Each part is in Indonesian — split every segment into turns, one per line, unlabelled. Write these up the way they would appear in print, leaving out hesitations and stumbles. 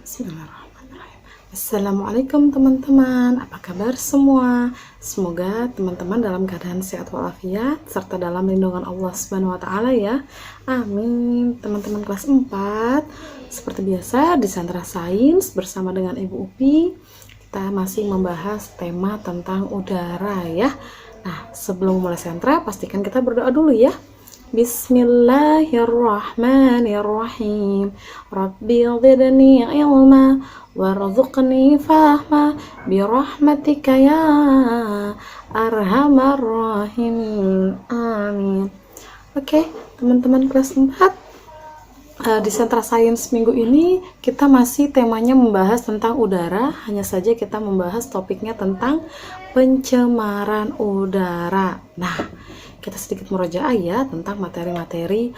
Bismillahirrahmanirrahim. Assalamualaikum teman-teman, apa kabar semua? Semoga teman-teman dalam keadaan sehat walafiat serta dalam lindungan Allah Subhanahu wa taala ya. Amin. Teman-teman kelas 4, seperti biasa di Sentra Sains bersama dengan Ibu Upi, kita masih membahas tema tentang udara ya. Nah, sebelum mulai sentra pastikan kita berdoa dulu ya. Bismillahirrahmanirrahim. Rabbi zidni ilma warzuqni fahma birahmatika ya arhamar rahimin. Amin. Oke, teman-teman kelas 4, di Sentra Sains minggu ini kita masih temanya membahas tentang udara, hanya saja kita membahas topiknya tentang pencemaran udara. Nah, kita sedikit murojaah ya tentang materi-materi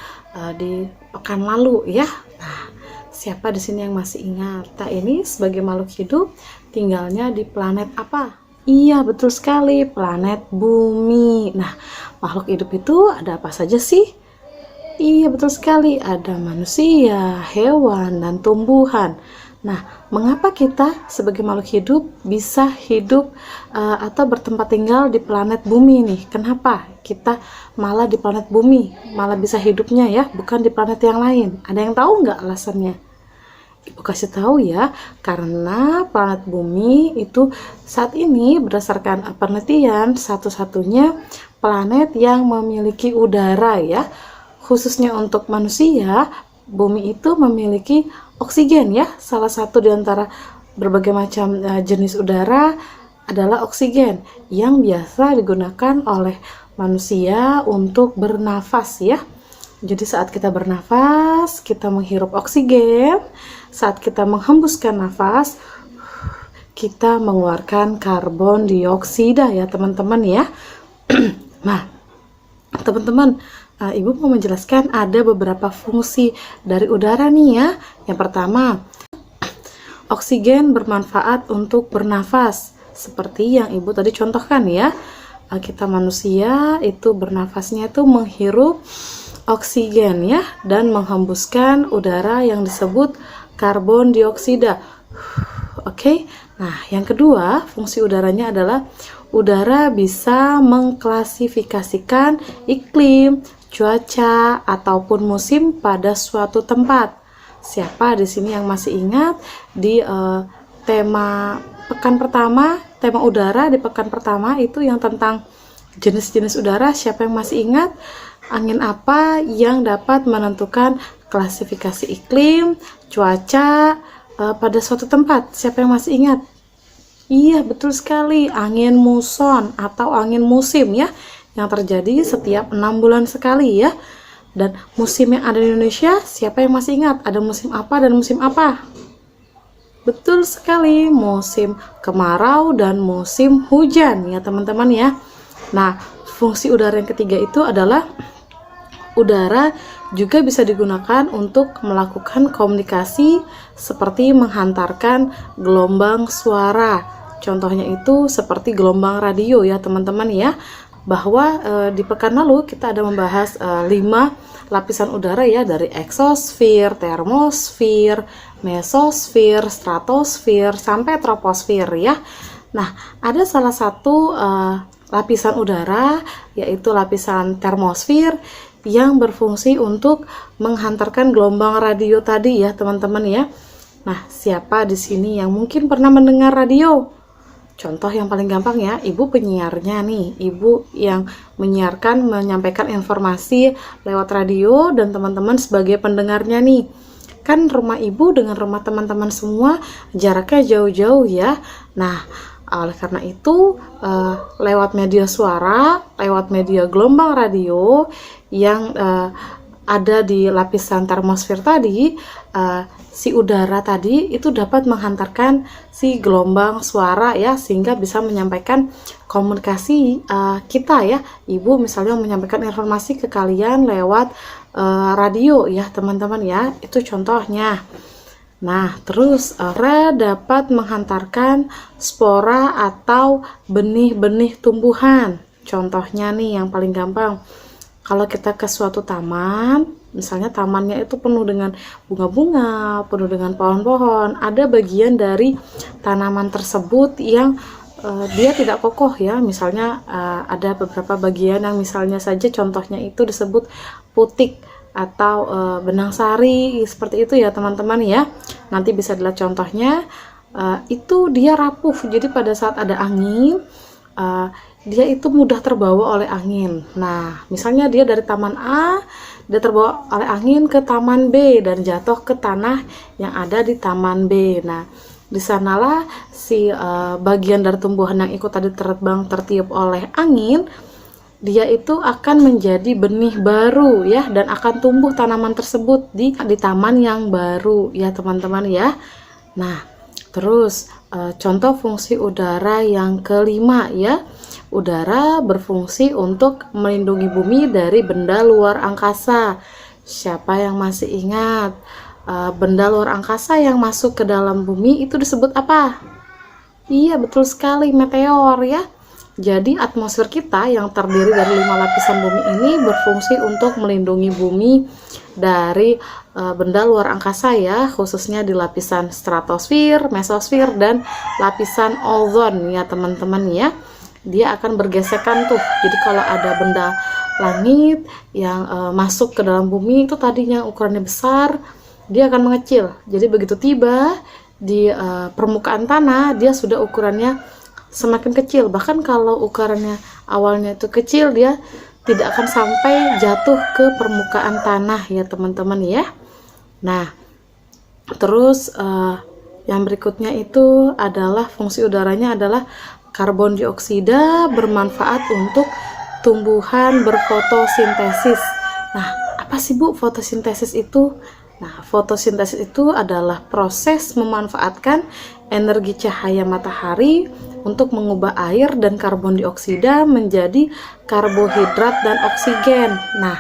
di pekan lalu ya. Nah, siapa di sini yang masih ingat? Kita ini sebagai makhluk hidup tinggalnya di planet apa? Iya, betul sekali, planet Bumi. Nah, makhluk hidup itu ada apa saja sih? Iya, betul sekali, ada manusia, hewan, dan tumbuhan. Nah, mengapa kita sebagai makhluk hidup bisa hidup atau bertempat tinggal di planet Bumi nih? Kenapa kita malah di planet Bumi, malah bisa hidupnya ya, bukan di planet yang lain? Ada yang tahu nggak alasannya? Ibu kasih tahu ya, karena planet Bumi itu saat ini berdasarkan penelitian satu-satunya planet yang memiliki udara ya. Khususnya untuk manusia, Bumi itu memiliki oksigen ya. Salah satu di antara berbagai macam jenis udara adalah oksigen yang biasa digunakan oleh manusia untuk bernafas ya. Jadi saat kita bernafas, kita menghirup oksigen. Saat kita menghembuskan nafas, kita mengeluarkan karbon dioksida ya teman-teman ya. Nah, teman-teman, Ibu mau menjelaskan ada beberapa fungsi dari udara nih ya. Yang pertama, oksigen bermanfaat untuk bernafas. Seperti yang Ibu tadi contohkan ya. Kita manusia itu bernafasnya itu menghirup oksigen ya. Dan menghembuskan udara yang disebut karbon dioksida. Oke. Nah, yang kedua, fungsi udaranya adalah udara bisa mengklasifikasikan iklim, cuaca, ataupun musim pada suatu tempat. Siapa di sini yang masih ingat di tema pekan pertama, tema udara di pekan pertama itu yang tentang jenis-jenis udara? Siapa yang masih ingat? Angin apa yang dapat menentukan klasifikasi iklim, cuaca pada suatu tempat? Siapa yang masih ingat? Iya, betul sekali, angin muson atau angin musim ya, yang terjadi setiap 6 bulan sekali ya. Dan musim yang ada di Indonesia, siapa yang masih ingat? Ada musim apa dan musim apa? Betul sekali, musim kemarau dan musim hujan ya teman-teman ya. Nah, fungsi udara yang ketiga itu adalah udara juga bisa digunakan untuk melakukan komunikasi seperti menghantarkan gelombang suara. Contohnya itu seperti gelombang radio ya teman-teman ya. Bahwa di pekan lalu kita ada membahas 5 lapisan udara ya, dari eksosfer, termosfer, mesosfer, stratosfer, sampai troposfer ya. Nah, ada salah satu lapisan udara yaitu lapisan termosfer yang berfungsi untuk menghantarkan gelombang radio tadi ya teman-teman ya. Nah, siapa di sini yang mungkin pernah mendengar radio? Contoh yang paling gampang ya, ibu penyiarnya nih, ibu yang menyiarkan, menyampaikan informasi lewat radio dan teman-teman sebagai pendengarnya nih. Kan rumah ibu dengan rumah teman-teman semua jaraknya jauh-jauh ya. Nah, oleh karena itu lewat media suara, lewat media gelombang radio yang ada di lapisan termosfer tadi, si udara tadi itu dapat menghantarkan si gelombang suara ya, sehingga bisa menyampaikan komunikasi kita ya. Ibu misalnya menyampaikan informasi ke kalian lewat radio ya teman-teman ya, itu contohnya. Nah, terus udara dapat menghantarkan spora atau benih-benih tumbuhan. Contohnya nih yang paling gampang, kalau kita ke suatu taman, Misalnya tamannya itu penuh dengan bunga-bunga, penuh dengan pohon-pohon, ada bagian dari tanaman tersebut yang dia tidak kokoh ya. Misalnya ada beberapa bagian yang misalnya saja contohnya itu disebut putik atau benang sari, seperti itu ya teman-teman ya. Nanti bisa dilihat contohnya. Itu dia rapuh, jadi pada saat ada angin dia itu mudah terbawa oleh angin. Nah, misalnya dia dari taman A, dia terbawa oleh angin ke taman B dan jatuh ke tanah yang ada di taman B. Nah, di sanalah si bagian dari tumbuhan yang ikut tadi terbang tertiup oleh angin, dia itu akan menjadi benih baru ya, dan akan tumbuh tanaman tersebut di taman yang baru ya teman-teman ya. Nah, terus contoh fungsi udara yang kelima ya. Udara berfungsi untuk melindungi bumi dari benda luar angkasa. Siapa yang masih ingat benda luar angkasa yang masuk ke dalam bumi itu disebut apa? Iya, betul sekali, meteor ya. Jadi atmosfer kita yang terdiri dari 5 lapisan bumi ini berfungsi untuk melindungi bumi dari benda luar angkasa ya, khususnya di lapisan stratosfer, mesosfer, dan lapisan ozon ya teman-teman ya. Dia akan bergesekan tuh. Jadi kalau ada benda langit yang masuk ke dalam bumi itu tadinya ukurannya besar, dia akan mengecil. Jadi begitu tiba di permukaan tanah, dia sudah ukurannya semakin kecil. Bahkan kalau ukurannya awalnya itu kecil, dia tidak akan sampai jatuh ke permukaan tanah ya teman-teman ya. Nah, terus yang berikutnya itu adalah fungsi udaranya adalah karbon dioksida bermanfaat untuk tumbuhan berfotosintesis. Nah, apa sih Bu fotosintesis itu? Nah, fotosintesis itu adalah proses memanfaatkan energi cahaya matahari untuk mengubah air dan karbon dioksida menjadi karbohidrat dan oksigen. Nah,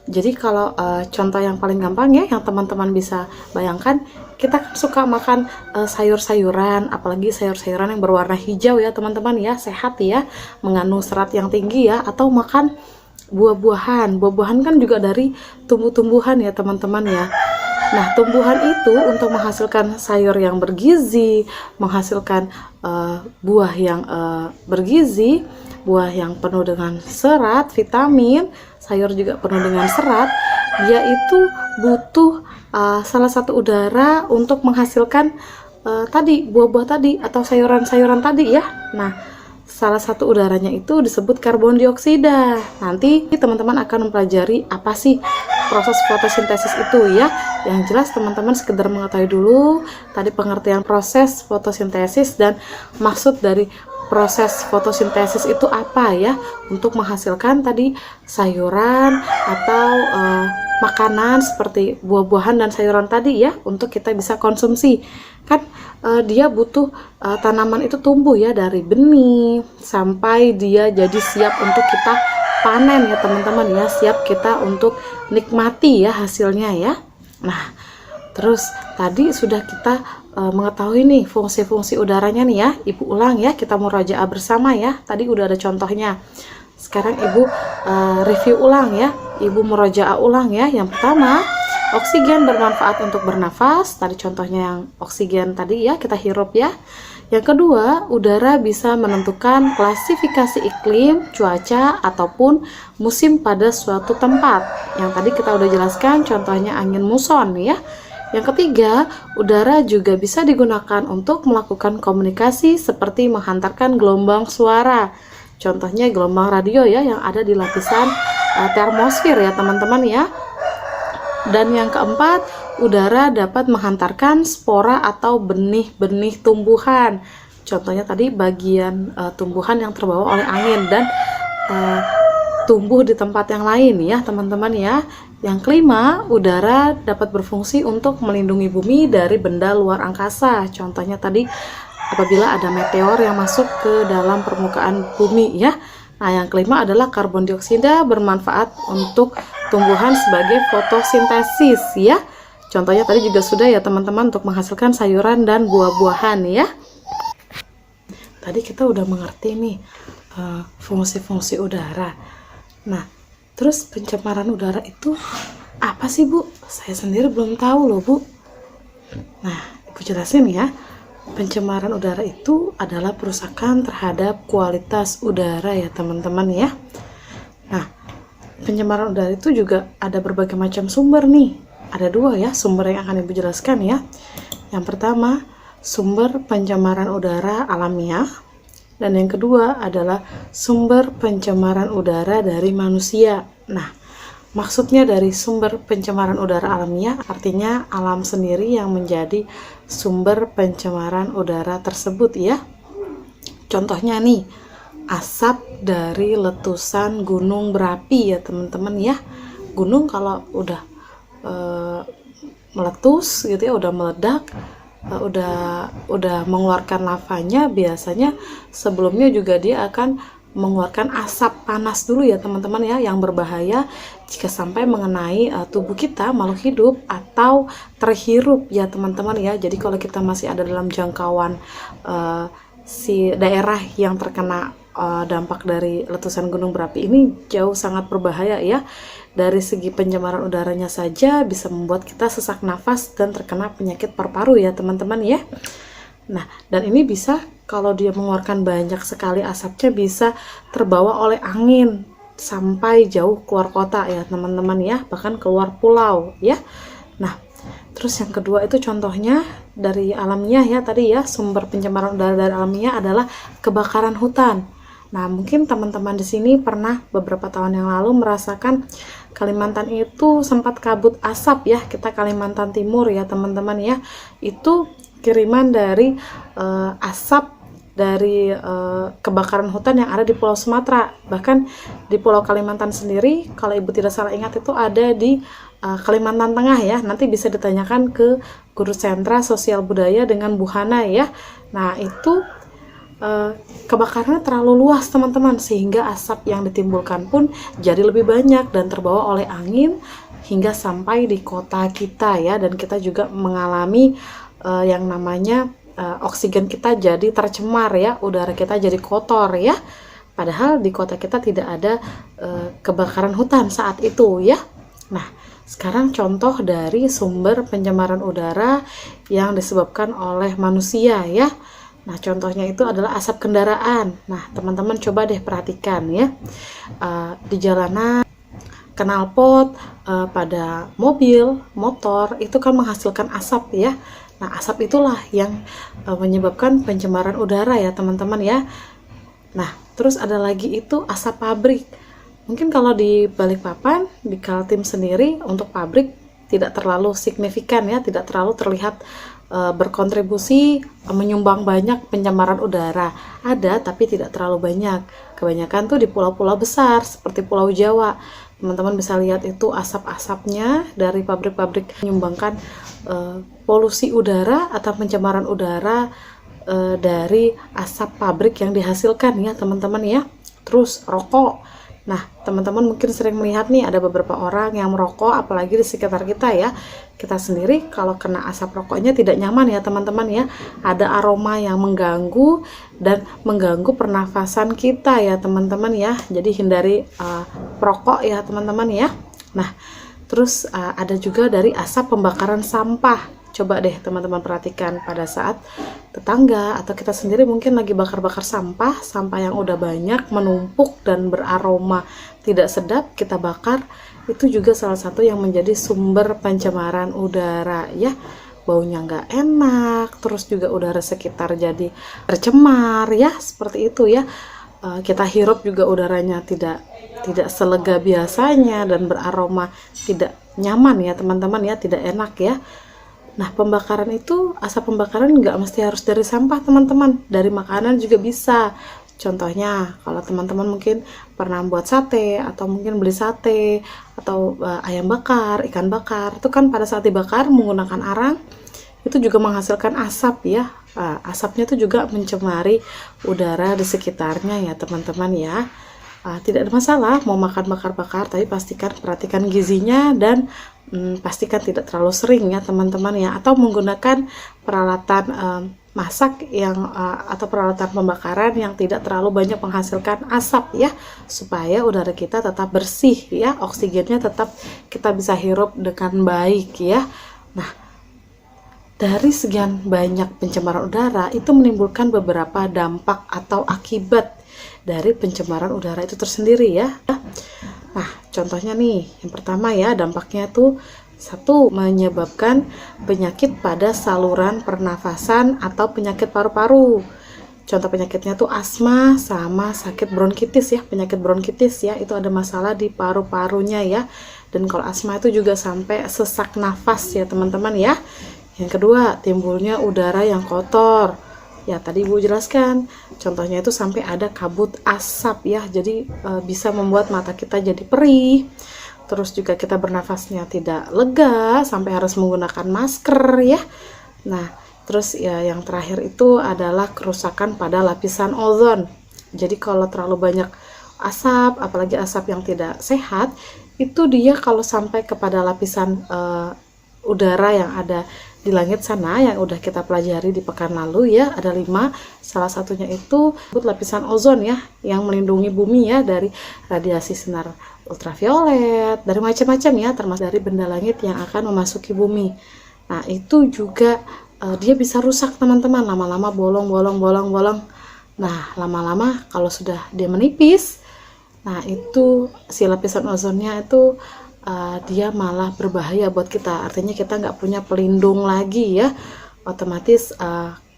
jadi kalau contoh yang paling gampang ya, yang teman-teman bisa bayangkan, kita kan suka makan sayur-sayuran, apalagi sayur-sayuran yang berwarna hijau ya teman-teman ya, sehat ya, mengandung serat yang tinggi ya, atau makan buah-buahan. Buah-buahan kan juga dari tumbuh-tumbuhan ya teman-teman ya. Nah, tumbuhan itu untuk menghasilkan sayur yang bergizi, menghasilkan buah yang bergizi, buah yang penuh dengan serat, vitamin, sayur juga penuh dengan serat, dia itu butuh salah satu udara untuk menghasilkan tadi buah-buah tadi atau sayuran-sayuran tadi ya. Nah, salah satu udaranya itu disebut karbon dioksida. Nanti teman-teman akan mempelajari apa sih proses fotosintesis itu ya. Yang jelas teman-teman sekedar mengetahui dulu tadi pengertian proses fotosintesis dan maksud dari proses fotosintesis itu apa ya, untuk menghasilkan tadi sayuran atau makanan seperti buah-buahan dan sayuran tadi ya, untuk kita bisa konsumsi. Kan dia butuh tanaman itu tumbuh ya dari benih sampai dia jadi siap untuk kita panen ya teman-teman ya, siap kita untuk nikmati ya hasilnya ya. Nah, terus tadi sudah kita mengetahui nih fungsi-fungsi udaranya nih ya. Ibu ulang ya, kita murajaah bersama ya. Tadi udah ada contohnya. Sekarang Ibu review ulang ya. Ibu murajaah ulang ya. Yang pertama, oksigen bermanfaat untuk bernafas. Tadi contohnya yang oksigen tadi ya, kita hirup ya. Yang kedua, udara bisa menentukan klasifikasi iklim, cuaca, ataupun musim pada suatu tempat. Yang tadi kita udah jelaskan contohnya angin muson ya. Yang ketiga, udara juga bisa digunakan untuk melakukan komunikasi seperti menghantarkan gelombang suara. Contohnya gelombang radio ya yang ada di lapisan termosfer ya teman-teman ya. Dan yang keempat, udara dapat menghantarkan spora atau benih-benih tumbuhan. Contohnya tadi bagian tumbuhan yang terbawa oleh angin dan tumbuh di tempat yang lain ya teman-teman ya. Yang kelima, udara dapat berfungsi untuk melindungi bumi dari benda luar angkasa. Contohnya tadi apabila ada meteor yang masuk ke dalam permukaan bumi ya. Nah, yang kelima adalah karbon dioksida bermanfaat untuk tumbuhan sebagai fotosintesis ya. Contohnya tadi juga sudah ya teman-teman, untuk menghasilkan sayuran dan buah-buahan ya. Tadi kita udah mengerti nih fungsi-fungsi udara. Nah, terus pencemaran udara itu Apa sih Bu? Saya sendiri belum tahu loh Bu. Nah, Ibu jelasin ya. Pencemaran udara itu adalah perusakan terhadap kualitas udara ya teman-teman ya. Nah, pencemaran udara itu juga ada berbagai macam sumber nih. Ada dua ya sumber yang akan Ibu jelaskan ya. Yang pertama, sumber pencemaran udara alamiah. Dan yang kedua adalah sumber pencemaran udara dari manusia. Nah, maksudnya dari sumber pencemaran udara alamiah artinya alam sendiri yang menjadi sumber pencemaran udara tersebut ya. Contohnya nih, asap dari letusan gunung berapi ya teman-teman ya. Gunung kalau udah meletus gitu ya, udah meledak, udah mengeluarkan lavanya, biasanya sebelumnya juga dia akan mengeluarkan asap panas dulu ya teman-teman ya, yang berbahaya jika sampai mengenai tubuh kita, makhluk hidup, atau terhirup ya teman-teman ya. Jadi kalau kita masih ada dalam jangkauan si daerah yang terkena dampak dari letusan gunung berapi ini, jauh sangat berbahaya ya. Dari segi pencemaran udaranya saja bisa membuat kita sesak nafas dan terkena penyakit paru-paru ya teman-teman ya. Nah, dan ini bisa kalau dia mengeluarkan banyak sekali asapnya bisa terbawa oleh angin sampai jauh keluar kota ya teman-teman ya, bahkan keluar pulau ya. Nah, terus yang kedua itu contohnya dari alamiah ya tadi ya, sumber pencemaran udara dari alamiah adalah kebakaran hutan. Nah, mungkin teman-teman di sini pernah beberapa tahun yang lalu merasakan Kalimantan itu sempat kabut asap ya, kita Kalimantan Timur ya teman-teman ya. Itu kiriman dari asap dari kebakaran hutan yang ada di Pulau Sumatera. Bahkan di Pulau Kalimantan sendiri, kalau Ibu tidak salah ingat itu ada di Kalimantan Tengah ya. Nanti bisa ditanyakan ke Guru Sentra Sosial Budaya dengan Bu Hana ya. Nah, itu kebakarannya terlalu luas teman-teman, sehingga asap yang ditimbulkan pun jadi lebih banyak dan terbawa oleh angin hingga sampai di kota kita ya. Dan kita juga mengalami yang namanya oksigen kita jadi tercemar ya, udara kita jadi kotor ya. Padahal di kota kita tidak ada kebakaran hutan saat itu ya. Nah, sekarang contoh dari sumber pencemaran udara yang disebabkan oleh manusia ya. Nah, contohnya itu adalah asap kendaraan. Nah, teman-teman coba deh perhatikan ya, di jalanan, knalpot, pada mobil, motor, itu kan menghasilkan asap ya. Nah, asap itulah yang menyebabkan pencemaran udara ya teman-teman ya. Nah, terus ada lagi itu asap pabrik. Mungkin kalau di Balikpapan, di Kaltim sendiri untuk pabrik tidak terlalu signifikan ya, tidak terlalu terlihat berkontribusi menyumbang banyak pencemaran udara. Ada tapi tidak terlalu banyak. Kebanyakan tuh di pulau-pulau besar seperti Pulau Jawa. Teman-teman bisa lihat itu asap-asapnya dari pabrik-pabrik menyumbangkan polusi udara atau pencemaran udara dari asap pabrik yang dihasilkan ya teman-teman ya. Terus rokok. Nah, teman-teman mungkin sering melihat nih ada beberapa orang yang merokok, apalagi di sekitar kita ya. Kita sendiri kalau kena asap rokoknya tidak nyaman ya teman-teman ya. Ada aroma yang mengganggu dan mengganggu pernafasan kita ya teman-teman ya. Jadi hindari perokok ya teman-teman ya. Nah, terus ada juga dari asap pembakaran sampah. Coba deh teman-teman perhatikan pada saat tetangga atau kita sendiri mungkin lagi bakar-bakar sampah yang udah banyak menumpuk dan beraroma tidak sedap, kita bakar, itu juga salah satu yang menjadi sumber pencemaran udara ya. Baunya nggak enak, terus juga udara sekitar jadi tercemar ya, seperti itu ya. Kita hirup juga udaranya tidak selega biasanya dan beraroma tidak nyaman ya teman-teman ya, tidak enak ya. Nah, pembakaran itu, asap pembakaran nggak mesti harus dari sampah teman-teman, dari makanan juga bisa. Contohnya, kalau teman-teman mungkin pernah buat sate, atau mungkin beli sate, atau ayam bakar, ikan bakar, itu kan pada saat dibakar menggunakan arang, itu juga menghasilkan asap ya. Asapnya itu juga mencemari udara di sekitarnya ya teman-teman ya. Tidak ada masalah mau makan bakar-bakar, tapi perhatikan gizinya dan pastikan tidak terlalu sering ya teman-teman ya, atau menggunakan peralatan masak yang atau peralatan pembakaran yang tidak terlalu banyak menghasilkan asap ya, supaya udara kita tetap bersih ya, oksigennya tetap kita bisa hirup dengan baik ya. Nah, dari sekian banyak pencemaran udara itu menimbulkan beberapa dampak atau akibat dari pencemaran udara itu tersendiri ya. Nah, contohnya nih, yang pertama ya, dampaknya tuh satu, menyebabkan penyakit pada saluran pernafasan atau penyakit paru-paru. Contoh penyakitnya tuh asma sama sakit bronkitis ya. Penyakit bronkitis ya, itu ada masalah di paru-parunya ya. Dan kalau asma itu juga sampai sesak nafas ya teman-teman ya. Yang kedua, timbulnya udara yang kotor. Ya, tadi Ibu jelaskan, contohnya itu sampai ada kabut asap ya. Jadi bisa membuat mata kita jadi perih. Terus juga kita bernafasnya tidak lega sampai harus menggunakan masker ya. Nah, terus ya yang terakhir itu adalah kerusakan pada lapisan ozon. Jadi kalau terlalu banyak asap, apalagi asap yang tidak sehat, itu dia kalau sampai kepada lapisan udara yang ada di langit sana yang udah kita pelajari di pekan lalu ya, ada 5. Salah satunya itu lapisan ozon ya, yang melindungi bumi ya dari radiasi sinar ultraviolet, dari macam-macam ya, termasuk dari benda langit yang akan memasuki bumi. Nah, itu juga dia bisa rusak teman-teman, lama-lama bolong. Nah, lama-lama kalau sudah dia menipis, nah itu si lapisan ozonnya itu dia malah berbahaya buat kita. Artinya kita nggak punya pelindung lagi ya. Otomatis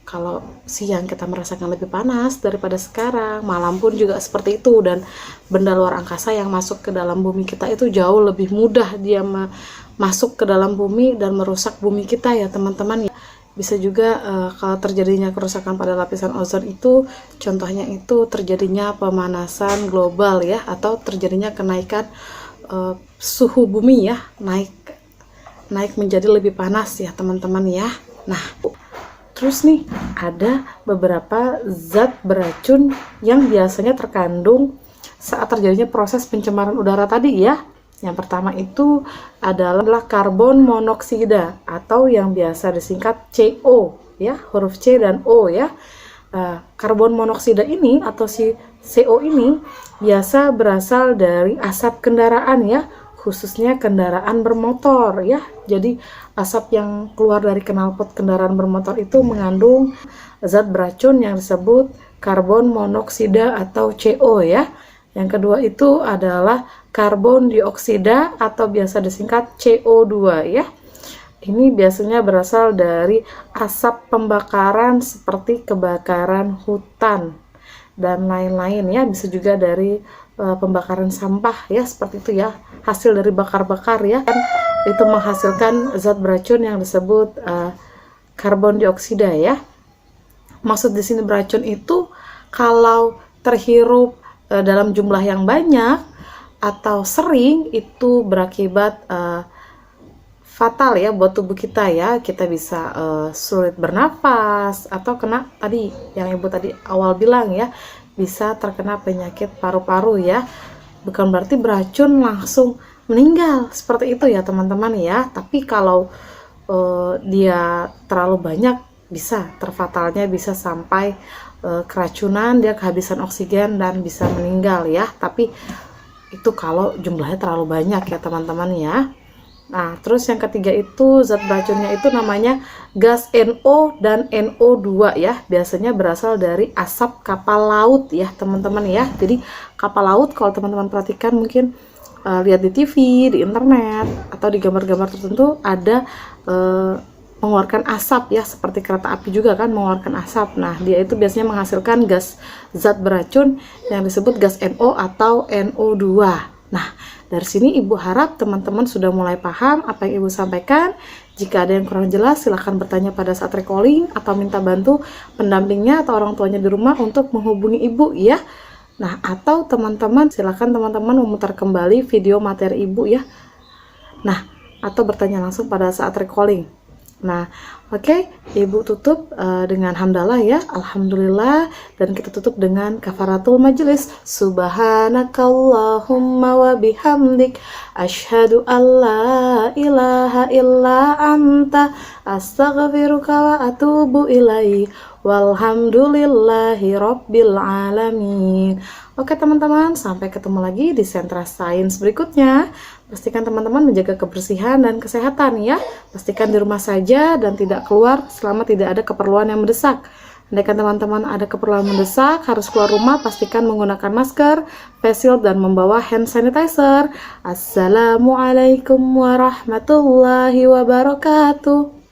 kalau siang kita merasakan lebih panas daripada sekarang, malam pun juga seperti itu. Dan benda luar angkasa yang masuk ke dalam bumi kita itu jauh lebih mudah dia masuk ke dalam bumi dan merusak bumi kita ya teman-teman ya. Bisa juga kalau terjadinya kerusakan pada lapisan ozon itu, contohnya itu terjadinya pemanasan global ya, atau terjadinya kenaikan suhu bumi ya, naik menjadi lebih panas ya teman-teman ya. Nah, terus nih ada beberapa zat beracun yang biasanya terkandung saat terjadinya proses pencemaran udara tadi ya. Yang pertama itu adalah karbon monoksida atau yang biasa disingkat CO ya, huruf C dan O ya. Karbon monoksida ini atau si CO ini biasa berasal dari asap kendaraan ya, khususnya kendaraan bermotor ya. Jadi asap yang keluar dari knalpot kendaraan bermotor itu mengandung zat beracun yang disebut karbon monoksida atau CO ya. Yang kedua itu adalah karbon dioksida atau biasa disingkat CO2 ya. Ini biasanya berasal dari asap pembakaran seperti kebakaran hutan dan lain-lain ya. Bisa juga dari pembakaran sampah ya, seperti itu ya. Hasil dari bakar-bakar ya, kan itu menghasilkan zat beracun yang disebut karbon dioksida ya. Maksud di sini beracun itu kalau terhirup dalam jumlah yang banyak atau sering itu berakibat fatal ya buat tubuh kita ya. Kita bisa sulit bernafas atau kena tadi yang Ibu tadi awal bilang ya, bisa terkena penyakit paru-paru ya. Bukan berarti beracun langsung meninggal seperti itu ya teman-teman ya. Tapi kalau dia terlalu banyak, bisa terfatalnya bisa sampai keracunan, dia kehabisan oksigen dan bisa meninggal ya. Tapi itu kalau jumlahnya terlalu banyak ya teman-teman ya. Nah, terus yang ketiga itu zat beracunnya itu namanya gas NO dan NO2 ya. Biasanya berasal dari asap kapal laut ya teman-teman ya. Jadi kapal laut kalau teman-teman perhatikan mungkin lihat di TV, di internet atau di gambar-gambar tertentu ada mengeluarkan asap ya, seperti kereta api juga kan mengeluarkan asap. Nah, dia itu biasanya menghasilkan gas zat beracun yang disebut gas NO atau NO2. Nah, dari sini Ibu harap teman-teman sudah mulai paham apa yang Ibu sampaikan. Jika ada yang kurang jelas, silahkan bertanya pada saat recalling atau minta bantu pendampingnya atau orang tuanya di rumah untuk menghubungi Ibu ya. Nah, atau teman-teman silahkan teman-teman memutar kembali video materi Ibu ya. Nah, atau bertanya langsung pada saat recalling. Nah, oke, Ibu tutup dengan hamdalah ya, alhamdulillah, dan kita tutup dengan kafaratul majelis. Subhanakallahumma wa bihamdik, asyhadu alla ilaha illa anta, astaghfiruka wa atubu ilaih. Walhamdulillahi rabbil alamin. Oke teman-teman, sampai ketemu lagi di Sentra Sains berikutnya. Pastikan teman-teman menjaga kebersihan dan kesehatan ya. Pastikan di rumah saja dan tidak keluar selama tidak ada keperluan yang mendesak. Andaikan teman-teman ada keperluan mendesak, harus keluar rumah, pastikan menggunakan masker, face shield, dan membawa hand sanitizer. Assalamualaikum warahmatullahi wabarakatuh.